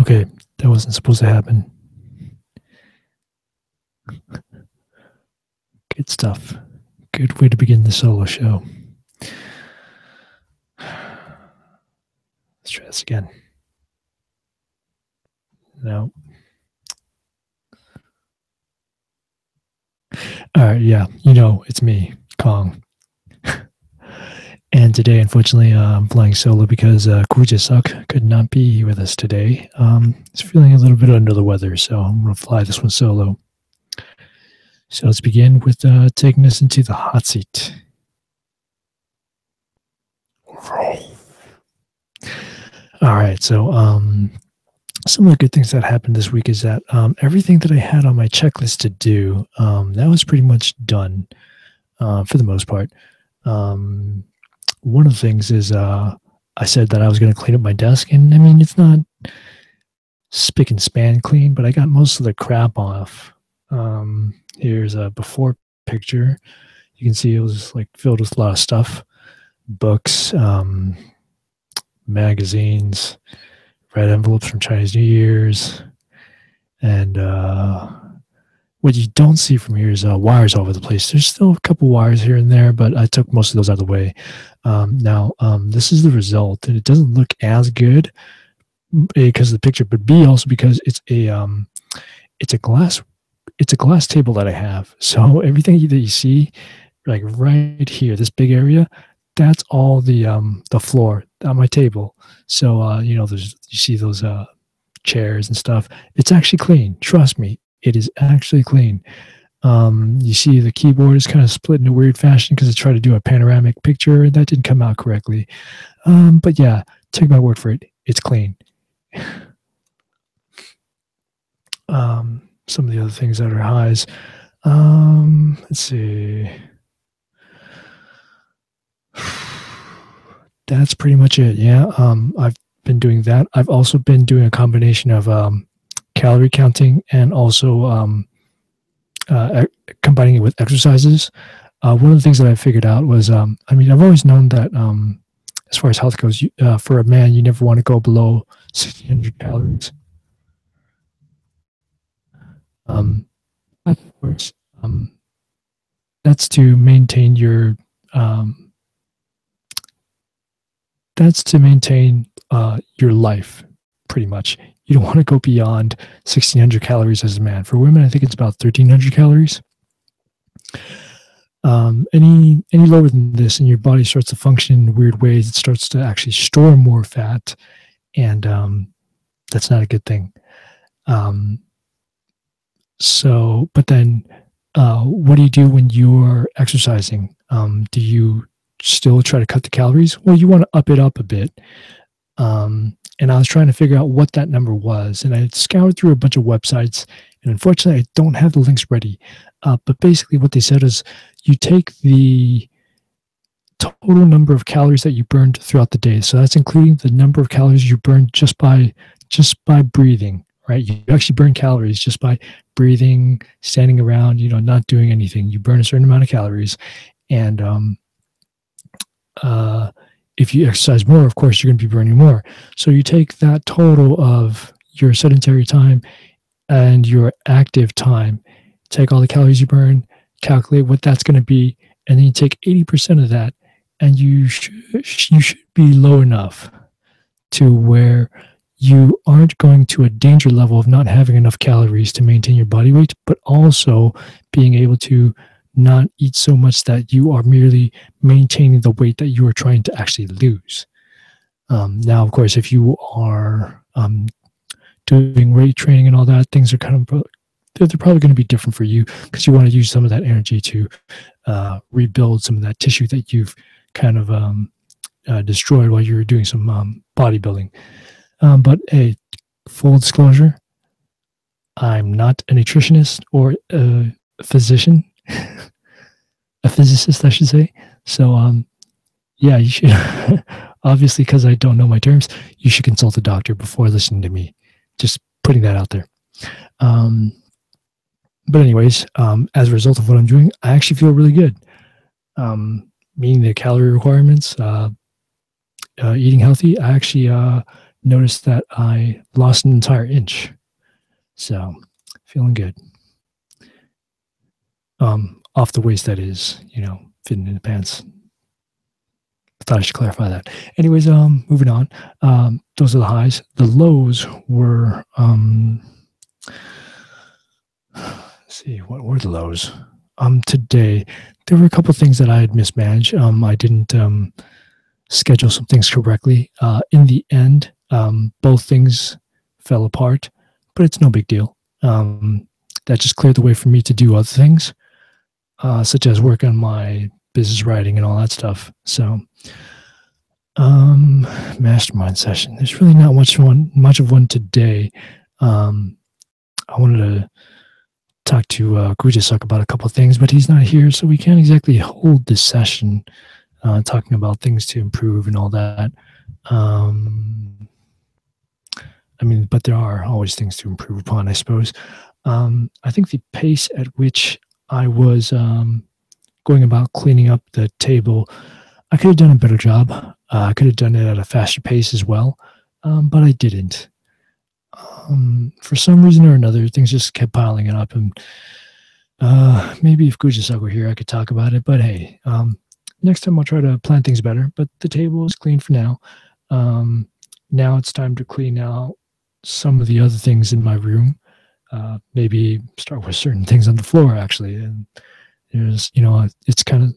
Okay, that wasn't supposed to happen. Good stuff. Good way to begin the solo show. Let's try this again. No. All right, yeah, it's me, Kong. And today, unfortunately, I'm flying solo because Kuja-suck could not be with us today. He's feeling a little bit under the weather, so I'm going to fly this one solo. So let's begin with taking us into the hot seat. All right, so some of the good things that happened this week is that everything that I had on my checklist to do, that was pretty much done for the most part. One of the things is I said that I was going to clean up my desk, and I mean, it's not spick and span clean, but I got most of the crap off. Here's a before picture. You can see it was like filled with a lot of stuff, books, magazines, red envelopes from Chinese New Year's, and what you don't see from here is wires all over the place. There's still a couple wires here and there, but I took most of those out of the way. Now, this is the result, and it doesn't look as good because of the picture, but B, also because it's a glass table that I have. So everything that you see, like right here, this big area, that's all the floor on my table. So you see those chairs and stuff. It's actually clean. Trust me, it is actually clean. You see the keyboard is kind of split in a weird fashion because I tried to do a panoramic picture and that didn't come out correctly. But yeah, take my word for it. It's clean. Some of the other things that are highs. Let's see. That's pretty much it. Yeah. I've been doing that. I've also been doing a combination of calorie counting and also combining it with exercises. One of the things that I figured out was, I've always known that as far as health goes, for a man, you never want to go below 1,600 calories. Of course, that's to maintain your life, pretty much. You don't want to go beyond 1,600 calories as a man. For women, I think it's about 1,300 calories. Any lower than this, and your body starts to function in weird ways. It starts to actually store more fat, and that's not a good thing. But then, what do you do when you're exercising? Do you still try to cut the calories? Well, you want to up it up a bit. And I was trying to figure out what that number was. And I scoured through a bunch of websites. And unfortunately, I don't have the links ready. But basically what they said is you take the total number of calories that you burned throughout the day. So that's including the number of calories you burned just by breathing, right? You actually burn calories just by breathing, standing around, not doing anything. You burn a certain amount of calories. And if you exercise more, of course, you're going to be burning more. So you take that total of your sedentary time and your active time, take all the calories you burn, calculate what that's going to be, and then you take 80% of that, and you should be low enough to where you aren't going to a danger level of not having enough calories to maintain your body weight, but also being able to not eat so much that you are merely maintaining the weight that you are trying to actually lose. Now, of course, if you are doing weight training and all that, things are they're probably going to be different for you because you want to use some of that energy to rebuild some of that tissue that you've kind of destroyed while you were doing some bodybuilding. But hey, full disclosure, I'm not a nutritionist or a physician. A physicist, I should say. So, yeah, you should, obviously, because I don't know my terms, you should consult a doctor before listening to me. Just putting that out there. But anyways, as a result of what I'm doing, I actually feel really good. Meeting the calorie requirements, eating healthy, I actually noticed that I lost an entire inch. So feeling good. Off the waist, that is, fitting in the pants. I thought I should clarify that. Anyways, moving on. Those are the highs. The lows were, let's see, what were the lows? Today, there were a couple of things that I had mismanaged. I didn't schedule some things correctly. In the end, both things fell apart, but it's no big deal. That just cleared the way for me to do other things, such as work on my business writing and all that stuff. So, mastermind session. There's really not much of one today. I wanted to talk to Gujasuk about a couple of things, but he's not here, so we can't exactly hold this session talking about things to improve and all that. But there are always things to improve upon, I suppose. I think the pace at which I was going about cleaning up the table, I could have done a better job. I could have done it at a faster pace as well, but I didn't. For some reason or another, things just kept piling up, and maybe if Gujasak were here, I could talk about it. But hey, next time I'll try to plan things better. But the table is clean for now. Now it's time to clean out some of the other things in my room. Maybe start with certain things on the floor, actually. And there's, it's kind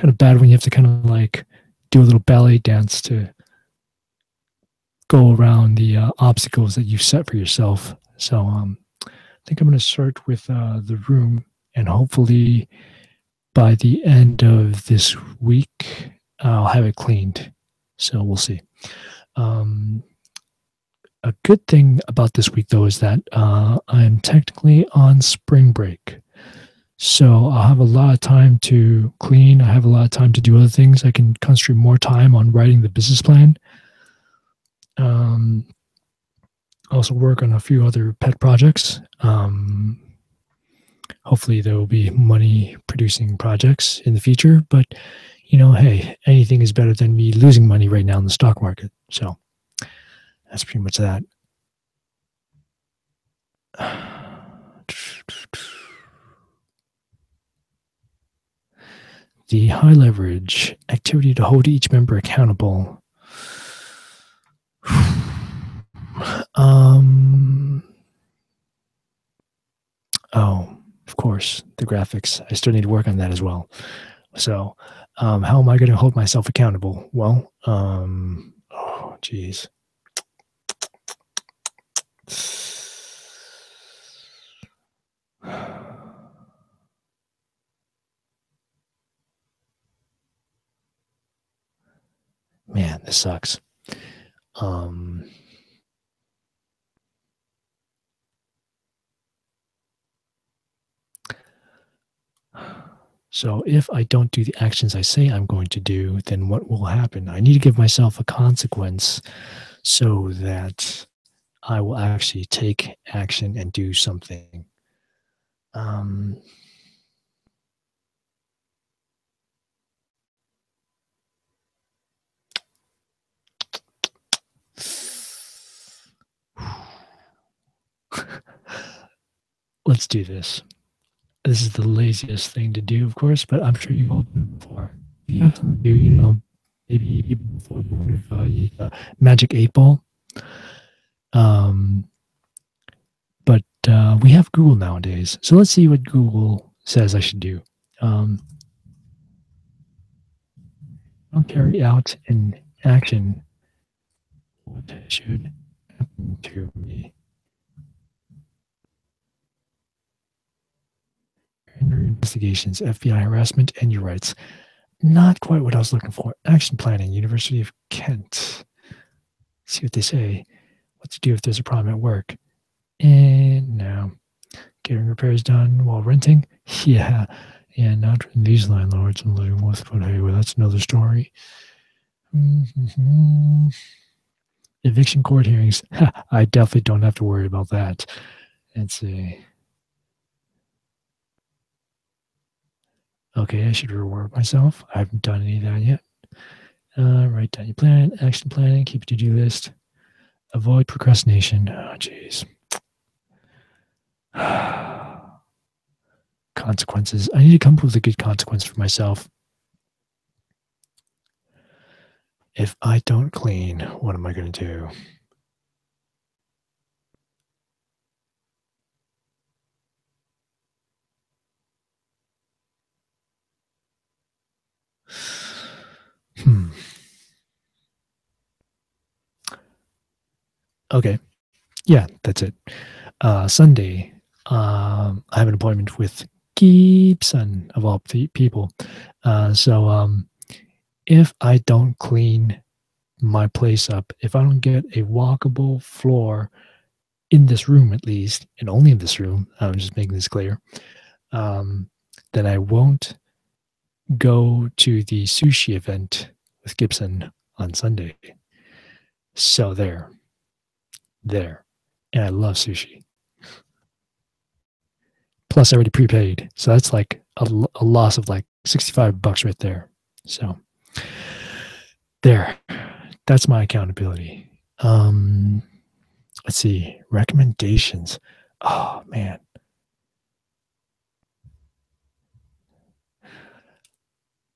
of bad when you have to kind of like do a little ballet dance to go around the obstacles that you set for yourself. So I think I'm going to start with the room, and hopefully by the end of this week, I'll have it cleaned. So we'll see. A good thing about this week, though, is that I'm technically on spring break. So I'll have a lot of time to clean. I have a lot of time to do other things. I can concentrate more time on writing the business plan. Also work on a few other pet projects. Hopefully there will be money producing projects in the future, but hey, anything is better than me losing money right now in the stock market. So that's pretty much that. The high leverage activity to hold each member accountable. Oh, of course, the graphics. I still need to work on that as well. So, how am I going to hold myself accountable? Well, oh, geez. Man, this sucks. So if I don't do the actions I say I'm going to do, then what will happen? I need to give myself a consequence so that I will actually take action and do something. Let's do this. This is the laziest thing to do, of course, but I'm sure you've all done it before. You have to do, maybe even before Magic 8 Ball. But we have Google nowadays. So let's see what Google says I should do. I'll carry out an action. What should happen to me? Investigations, FBI harassment, and your rights. Not quite what I was looking for. Action planning, University of Kent. See what they say. What to do if there's a problem at work. And now, getting repairs done while renting. Yeah, not these landlords I'm living with, but hey, well, that's another story. Eviction court hearings. I definitely don't have to worry about that. Let's see. Okay, I should reward myself. I haven't done any of that yet. Write down your plan, action planning, keep a to-do list. Avoid procrastination. Oh, jeez. Consequences. I need to come up with a good consequence for myself. If I don't clean, what am I going to do? Okay. Yeah, that's it. Sunday, I have an appointment with Gibson of all people. So if I don't clean my place up, if I don't get a walkable floor in this room at least, and only in this room, I'm just making this clear, then I won't go to the sushi event with Gibson on Sunday. So there. And I love sushi. Plus, I already prepaid. So that's like a loss of like $65 right there. So there. That's my accountability. Let's see. Recommendations. Oh, man.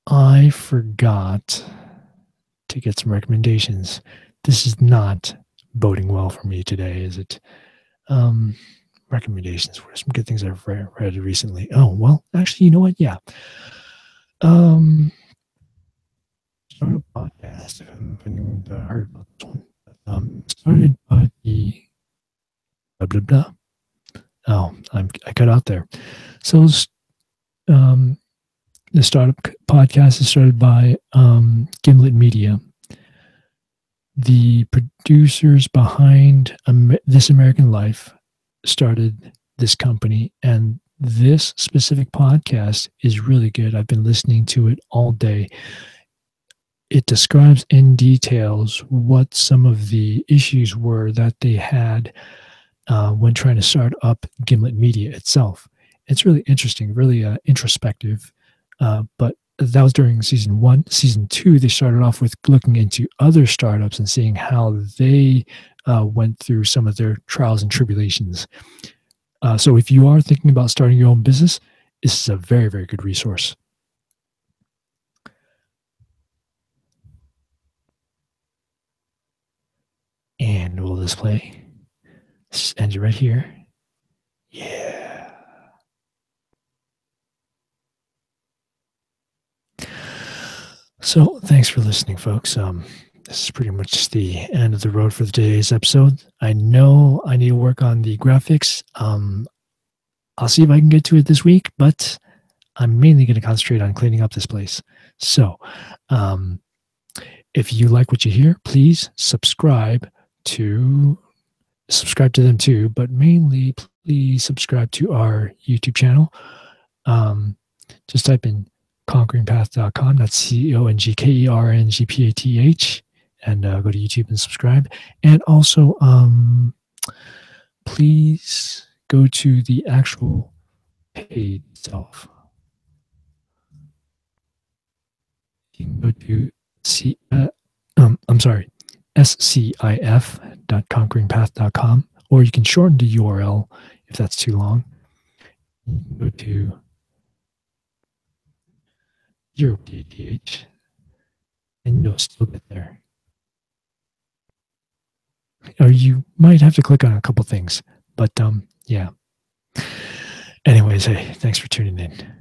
I forgot to get some recommendations. This is not boding well for me today, is it? Recommendations. What are some good things I've read recently? Oh, well, actually, you know what? Yeah. Start a podcast. If anyone heard about this one. Started by the blah, blah, blah. Oh, I cut out there. So, the startup podcast is started by Gimlet Media. The producers behind This American Life started this company, and this specific podcast is really good. I've been listening to it all day. It describes in details what some of the issues were that they had when trying to start up Gimlet Media itself. It's really interesting, really introspective. But that was during season 1. Season 2, they started off with looking into other startups and seeing how they went through some of their trials and tribulations. So if you are thinking about starting your own business, this is a very, very good resource. And we'll display. End it right here. Yeah. So thanks for listening, folks. This is pretty much the end of the road for today's episode. I know I need to work on the graphics. I'll see if I can get to it this week, but I'm mainly going to concentrate on cleaning up this place. So if you like what you hear, please subscribe to them too, but mainly please subscribe to our YouTube channel. Just type in conqueringpath.com. That's CONGKERNGPATH, and go to YouTube and subscribe. And also, please go to the actual page itself. You can go to scif.conqueringpath.com, or you can shorten the URL if that's too long. You can go to 0PATH, and you'll still get there. Or you might have to click on a couple things, but yeah. Anyways, hey, thanks for tuning in.